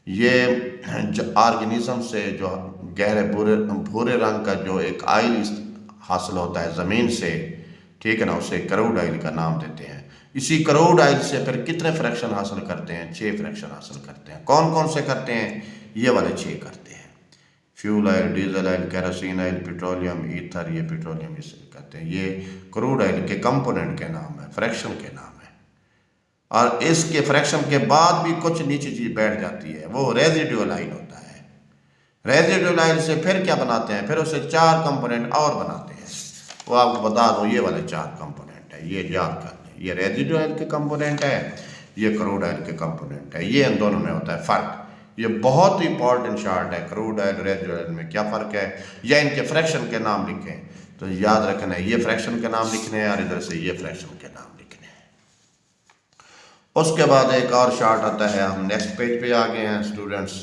[SPEAKER 1] ये जो ऑर्गेनिज्म से जो गहरे भूरे रंग का जो एक ऑयल हासिल होता है ज़मीन से, ठीक है ना, उसे क्रूड ऑयल का नाम देते हैं। इसी क्रूड ऑयल से फिर कितने फ्रैक्शन हासिल करते हैं? 6 फ्रैक्शन हासिल करते हैं। कौन कौन से करते हैं? ये वाले 6 करते हैं। Fuel oil, diesel oil, kerosene oil, petroleum, ether, ये पेट्रोलियम इसे कहते हैं। ये क्रूड ऑयल के कंपोनेंट के नाम है, फ्रैक्शन के नाम है। और इसके फ्रैक्शन के बाद भी कुछ नीचे चीज बैठ जाती है, वो रेजिडुअल ऑयल होता है। रेजिडुअल ऑयल से फिर क्या बनाते हैं? फिर उसे 4 कंपोनेंट और बनाते हैं। वो आपको बता दूं, ये वाले 4 कंपोनेंट है, ये याद कर लें। ये रेजिडुअल ऑयल के कंपोनेंट है, ये क्रूड ऑयल के कंपोनेंट है। ये इन दोनों में होता है फ़र्क। ये बहुत ही इंपॉर्टेंट शार्ट है। क्रूड ऑयल, रेजिडुअल ऑयल में क्या फ़र्क है, या इनके फ्रैक्शन के नाम लिखें तो याद रखना है, ये फ्रैक्शन के नाम लिखने हैं और इधर से ये फ्रैक्शन के नाम लिखने हैं। उसके बाद एक और शार्ट आता है, हम नेक्स्ट पेज पे आ गए हैं स्टूडेंट्स।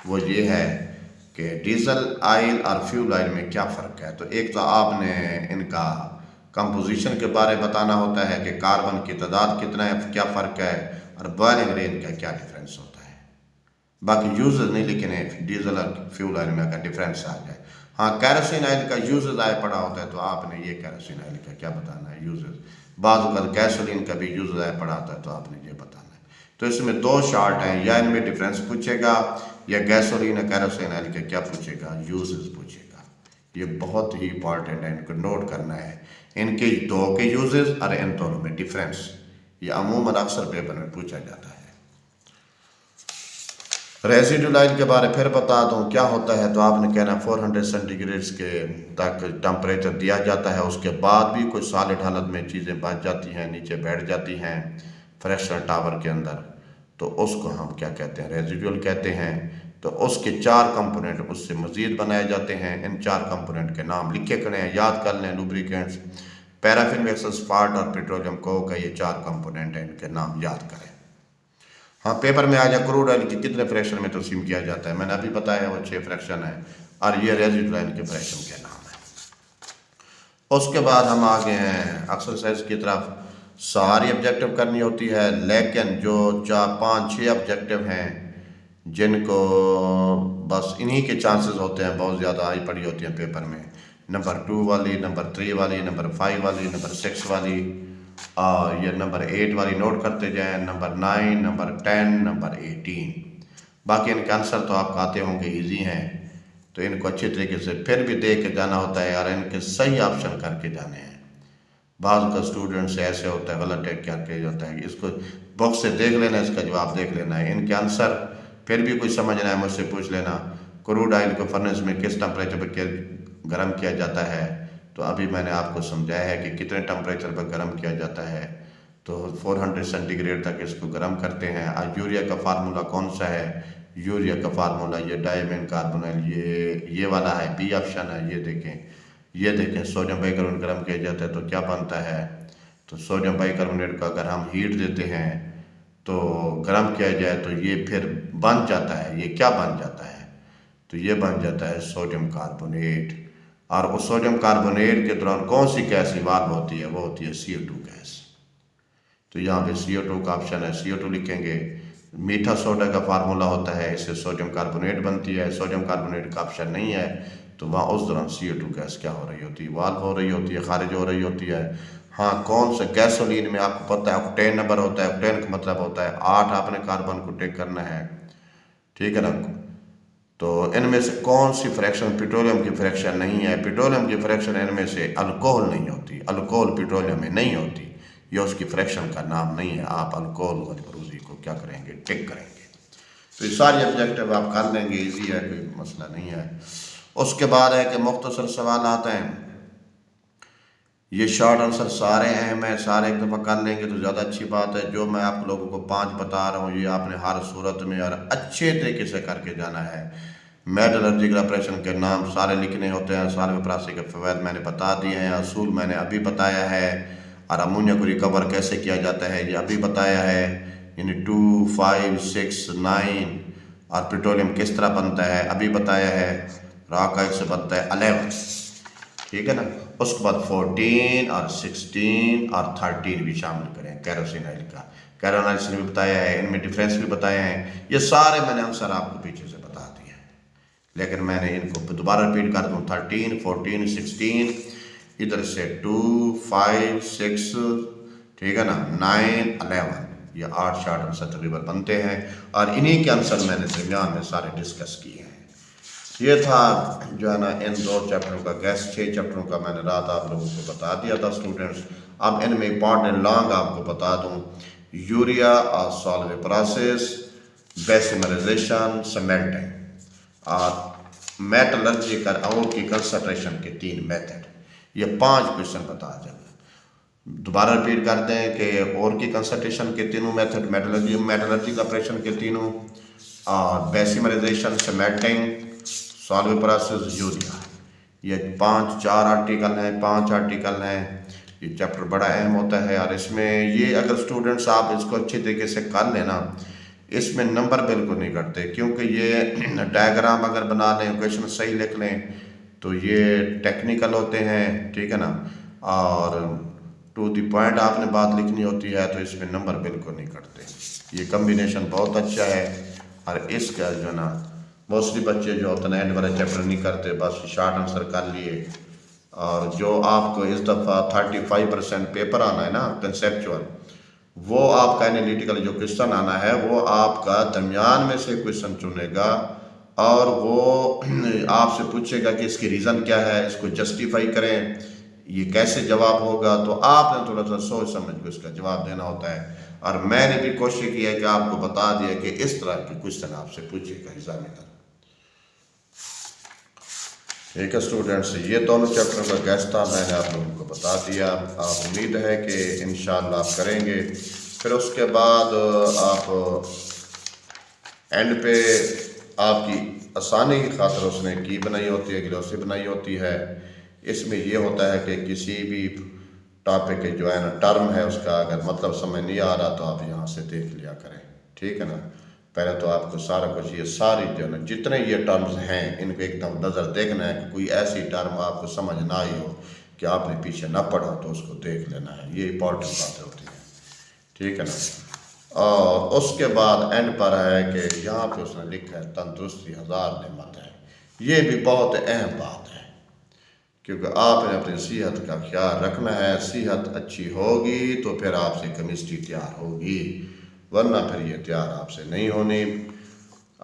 [SPEAKER 1] वो ये है कि डीजल ऑयल और फ्यूल ऑयल में क्या फ़र्क है। तो एक तो आपने इनका कंपोजिशन के बारे में बताना होता है कि कार्बन की तादाद कितना है, क्या फ़र्क है, और बॉइलिंग रेंज का क्या डिफरेंस होता है। बाकी यूजेस नहीं लिखने डीजल और फ्यूल ऑयल में अगर डिफरेंस आ जाए। हाँ, कैरोसिन ऑयल का यूजेस आया पड़ा होता है तो आपने ये कैरोसिन ऑयल का क्या बताना है, यूजेस। बाद गैसोलीन का भी यूजेस आया पड़ा होता है तो आपने ये बताना है। तो इसमें 2 शार्ट हैं, या इनमें डिफरेंस पूछेगा या गैसोलीन और कैरोसिन ऑयल का क्या पूछेगा, यूजेस पूछेगा। ये बहुत ही इंपॉर्टेंट है, इनको नोट करना है। इनके 2 के यूजेस और इन दोनों में डिफरेंस, ये अमूमन अक्सर पेपर में पूछा जाता है। रेजिडुअल ऑयल के बारे फिर बता दूं क्या होता है। तो आपने कहना 400 सेंटीग्रेड के तक टेम्परेचर दिया जाता है, उसके बाद भी कुछ सॉलिड हालत में चीज़ें बच जाती हैं, नीचे बैठ जाती हैं फ्रैक्शन टावर के अंदर, तो उसको हम क्या कहते हैं, रेजिडुअल कहते हैं। तो उसके 4 कंपोनेंट उससे मज़ीद बनाए जाते हैं। इन 4 कंपोनेंट के नाम लिखे खड़े हैं, याद कर लें। लुब्रिकेंट्स, पैराफिन, एक्सस्पार्ट और पेट्रोलियम कोक का ये 4 कंपोनेंट हैं, इनके नाम याद करें। हाँ, पेपर में आ जाए क्रूड ऑयल की कितने फ्रैक्शन में तकसीम किया जाता है, मैंने अभी बताया वो 6 फ्रैक्शन है, और ये रेजिडुअल ऑयल के फ्रैक्शन के नाम है। उसके बाद हम आ गए हैं एक्सरसाइज की तरफ। सारी ऑब्जेक्टिव करनी होती है, लेकिन जो 4, 5, 6 ऑब्जेक्टिव हैं जिनको बस इन्हीं के चांसेस होते हैं, बहुत ज़्यादा आई पड़ी होती हैं पेपर में। नंबर 2 वाली, नंबर 3 वाली, नंबर 5 वाली, नंबर 6 वाली, और ये नंबर 8 वाली नोट करते जाएं, नंबर 9, नंबर 10, नंबर 18। बाकी इनके आंसर तो आपको आते होंगे, इजी हैं, तो इनको अच्छी तरीके से फिर भी देख के जाना होता है और इनके सही ऑप्शन करके जाने हैं। बाद का स्टूडेंट से ऐसे होता है, गलत टेक करके होता है, इसको बुक से देख लेना, इसका जवाब देख लेना है। इनके आंसर फिर भी कुछ समझना है मुझसे पूछ लेना। क्रूड ऑयल को फर्नेस में किस टेम्परेचर पर गर्म किया जाता है, तो अभी मैंने आपको समझाया है कि कितने टेम्परेचर पर गर्म किया जाता है। तो 400 सेंटीग्रेड तक इसको गर्म करते हैं। और यूरिया का फार्मूला कौन सा है? यूरिया का फार्मूला ये डायमंड कार्बोनाइल, ये वाला है, बी ऑप्शन है। ये देखें सोडियम बाइकार्बोनेट गर्म किया जाता है तो क्या बनता है। तो सोडियम बाइकार्बोनेट का अगर हम हीट देते हैं तो गर्म किया जाए तो ये फिर बन जाता है। ये क्या बन जाता है? तो ये बन जाता है सोडियम कार्बोनेट। और उस सोडियम कार्बोनेट के दौरान कौन सी गैस इवाल्व होती है? वो होती है CO2 गैस। तो यहाँ पे CO2 का ऑप्शन है, CO2 लिखेंगे। मीठा सोडा का फार्मूला होता है, इससे सोडियम कार्बोनेट बनती है। सोडियम कार्बोनेट का ऑप्शन नहीं है, तो वहाँ उस दौरान CO2 गैस क्या हो रही होती है? इवाल्व हो रही होती है, खारिज हो रही होती है। हाँ, कौन सा गैसोलीन में आपको पता है ऑक्टेन नंबर होता है। ऑक्टेन का मतलब होता है 8 आपने कार्बन को टेक करना है, ठीक है ना। तो इनमें से कौन सी फ्रैक्शन पेट्रोलियम की फ्रैक्शन नहीं है? पेट्रोलियम की फ्रैक्शन इनमें से अल्कोहल नहीं होती। अल्कोहल पेट्रोलियम में नहीं होती, ये उसकी फ्रैक्शन का नाम नहीं है। आप अल्कोहल वाली बरूजी को क्या करेंगे? टिक करेंगे। तो ये सारी ऑब्जेक्टिव आप कर लेंगे, इजी है, कोई मसला नहीं है। उसके बाद है कि मुख्तसर सवाल आते हैं। ये शॉर्ट आंसर सारे अहम हैं, सारे एक दफ़ा कर लेंगे तो ज़्यादा अच्छी बात है। जो मैं आप लोगों को 5 बता रहा हूँ, ये आपने हर सूरत में और अच्छे तरीके से करके जाना है। मेटलर्जिकल ऑपरेशन के नाम सारे लिखने होते हैं, सारे वपरासी के फ़वाइद मैंने बता दिए हैं, असूल मैंने अभी बताया है, और अमोनिया को रिकवर कैसे किया जाता है ये अभी बताया है। यानी 2, 5, 6, 9 और पेट्रोलियम किस तरह बनता है अभी बताया है। रॉक ऑयल से बनता है 11, ठीक है ना। उसके बाद 14 और 16 और 13 भी शामिल करें केरोसिन ऑयल का। केरोसिन ऑयल भी बताया है, इनमें डिफरेंस भी बताया है। ये सारे मैंने आंसर आपको पीछे से बता दिए हैं, लेकिन मैंने इनको दोबारा रिपीट कर दूँ। 13, 14, 16, इधर से 2, 5, 6, ठीक है ना, 9, 11, ये 8 शॉर्ट आंसर तकरीबन बनते हैं। और इन्हीं के आंसर मैंने दरमियान में सारे डिस्कस किए हैं। ये था जो है ना इन 2 चैप्टरों का गैस। 6 चैप्टरों का मैंने रात आप लोगों को बता दिया था स्टूडेंट्स। अब इनमें इंपॉर्टेंट लॉन्ग आपको बता दूं। यूरिया और सॉल्वेंट प्रोसेस, बेसिमराइजेशन, समेल्टिंग और मेटलर्जिकल और की कंसंट्रेशन के 3 मेथड, ये 5 क्वेश्चन बता देंगे। दोबारा रिपीट कर दें कि और की कंसंट्रेशन के तीनों मेथड, मेटलर्जिकल ऑपरेशन के तीनों, और बेसिमराइजेशन, समेल्टिंग, सॉल्वेंट प्रोसेस, यूरिया, ये 4 आर्टिकल हैं। 5 आर्टिकल हैं। ये चैप्टर बड़ा अहम होता है, और इसमें ये अगर स्टूडेंट्स आप इसको अच्छी तरीके से कर लेना, इसमें नंबर बिल्कुल नहीं कटते, क्योंकि ये डायग्राम अगर बना लें, क्वेश्चन सही लिख लें, तो ये टेक्निकल होते हैं, ठीक है ना। और टू द पॉइंट आपने बात लिखनी होती है, तो इसमें नंबर बिल्कुल नहीं कटते। ये कम्बिनेशन बहुत अच्छा है। और इसका जो ना मोस्टली बच्चे जो होते हैं एंड वाला चैप्टर नहीं करते, बस शॉर्ट आंसर कर लिए। और जो आपको इस दफ़ा 35% पेपर आना है ना कंसेप्चुअल, वो आपका एनालिटिकल जो क्वेश्चन आना है, वो आपका दरमियान में से क्वेश्चन चुनेगा, और वो आपसे पूछेगा कि इसकी रीज़न क्या है, इसको जस्टिफाई करें, ये कैसे जवाब होगा। तो आपने थोड़ा सा सोच समझ के उसका जवाब देना होता है। और मैंने भी कोशिश की है कि आपको बता दिया कि इस तरह के क्वेश्चन आपसे पूछेगा एग्जामिनर। ठीक है स्टूडेंट्स, ये दोनों चैप्टर का गैस था, मैंने आप लोगों को बता दिया। आप उम्मीद है कि इंशाल्लाह आप करेंगे। फिर उसके बाद आप एंड पे आपकी आसानी की खातिर उसने की बनाई होती है, ग्लोसी बनाई होती है। इसमें यह होता है कि किसी भी टॉपिक के जो है ना टर्म है, उसका अगर मतलब समझ नहीं आ रहा तो आप यहाँ से देख लिया करें, ठीक है ना। पहले तो आपको सारा कुछ ये सारी जो है जितने ये टर्म्स हैं इनको एकदम नज़र देखना है कि कोई ऐसी टर्म आपको समझ ना आई हो कि आपने पीछे ना पढ़ा, तो उसको देख लेना है। ये इंपॉर्टेंट बातें होती हैं, ठीक है ना। और उसके बाद एंड पर है कि यहाँ पे उसने लिखा है तंदुरुस्ती 1000 नेमत है। ये भी बहुत अहम बात है, क्योंकि आपने अपनी सेहत का ख्याल रखना है। सेहत अच्छी होगी तो फिर आपसे केमिस्ट्री तैयार होगी, वरना फिर ये तैयार आपसे नहीं होनी।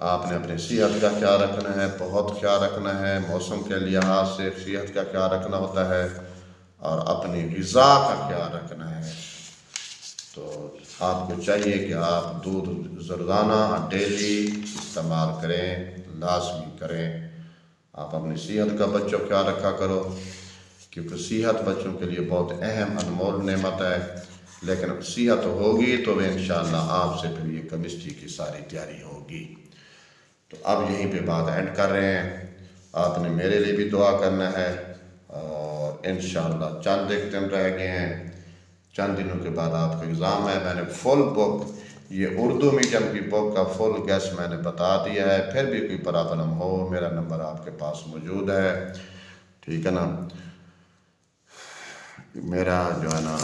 [SPEAKER 1] आपने अपनी सेहत का ख्याल रखना है, बहुत ख्याल रखना है। मौसम के लिहाज से सेहत का ख्याल रखना होता है, और अपनी ग़िज़ा का ख्याल रखना है। तो आपको चाहिए कि आप दूध रोज़ाना डेली इस्तेमाल करें, लाजमी करें। आप अपनी सेहत का बच्चों का ख्याल रखा करो, क्योंकि सेहत बच्चों के लिए बहुत अहम अनमोल नेमत है। लेकिन सेहत होगी तो वे इंशाअल्लाह आपसे फिर ये केमिस्ट्री की सारी तैयारी होगी। तो अब यहीं पे बात एंड कर रहे हैं। आपने मेरे लिए भी दुआ करना है, और इंशाअल्लाह चंद एक दिन रह गए हैं, चंद दिनों के बाद आपका एग्ज़ाम है। मैंने फुल बुक ये उर्दू मीडियम की बुक का फुल गेस्ट मैंने बता दिया है। फिर भी कोई प्रॉब्लम हो, मेरा नंबर आपके पास मौजूद है, ठीक है ना। मेरा जो है ना,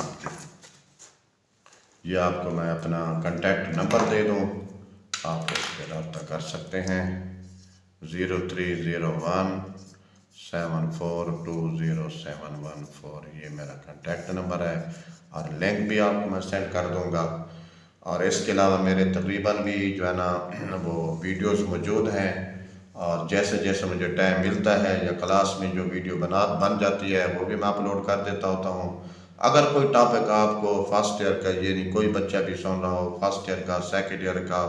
[SPEAKER 1] ये आपको मैं अपना कांटेक्ट नंबर दे दूँ, आप उस पर रब्ता कर सकते हैं। 030174207114, ये मेरा कांटेक्ट नंबर है और लिंक भी आपको मैं सेंड कर दूँगा। और इसके अलावा मेरे तकरीबन भी जो है ना वो वीडियोस मौजूद हैं, और जैसे जैसे मुझे टाइम मिलता है या क्लास में जो वीडियो बन जाती है वो भी मैं अपलोड कर देता होता हूँ। अगर कोई टॉपिक आपको फर्स्ट ईयर का, ये नहीं कोई बच्चा भी सुन रहा हो, फर्स्ट ईयर का, सेकेंड ईयर का,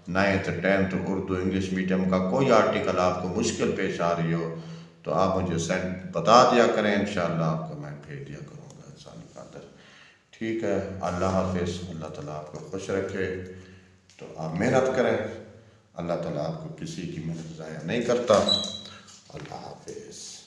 [SPEAKER 1] 9th 10th Urdu English medium का कोई आर्टिकल आपको मुश्किल पेश आ रही हो, तो आप मुझे सेंड बता दिया करें, इंशाअल्लाह आपको मैं भेज दिया करूँगा इंसान खातर। ठीक है, अल्लाह हाफिज़। अल्लाह ताला आपको खुश रखे। तो आप मेहनत करें, अल्लाह ताला आपको किसी की मेहनत ज़ाया नहीं करता। अल्लाह हाफिज़।